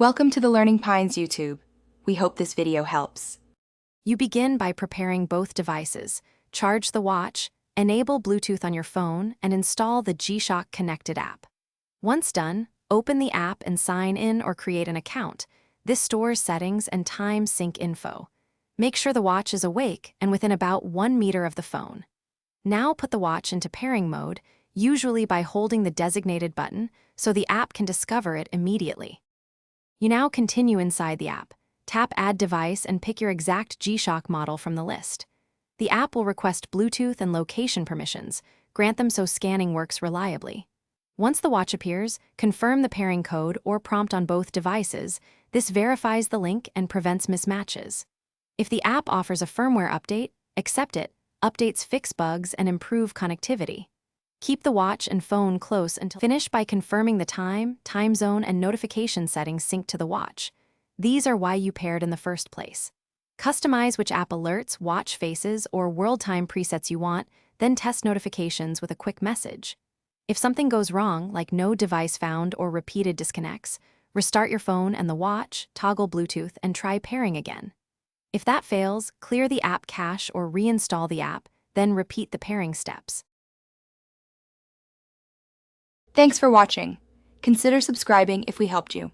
Welcome to the Learning Pines YouTube. We hope this video helps. You begin by preparing both devices, charge the watch, enable Bluetooth on your phone, and install the G-Shock connected app. Once done, open the app and sign in or create an account. This stores settings and time sync info. Make sure the watch is awake and within about 1 meter of the phone. Now put the watch into pairing mode, usually by holding the designated button, so the app can discover it immediately. You now continue inside the app. Tap Add Device and pick your exact G-Shock model from the list. The app will request Bluetooth and location permissions. Grant them so scanning works reliably. Once the watch appears, confirm the pairing code or prompt on both devices. This verifies the link and prevents mismatches. If the app offers a firmware update, accept it. Updates fix bugs and improve connectivity. Keep the watch and phone close until finish by confirming the time zone, and notification settings synced to the watch. These are why you paired in the first place. Customize which app alerts, watch faces, or world time presets you want, then test notifications with a quick message. If something goes wrong, like no device found or repeated disconnects, restart your phone and the watch, toggle Bluetooth, and try pairing again. If that fails, clear the app cache or reinstall the app, then repeat the pairing steps. Thanks for watching. Consider subscribing if we helped you.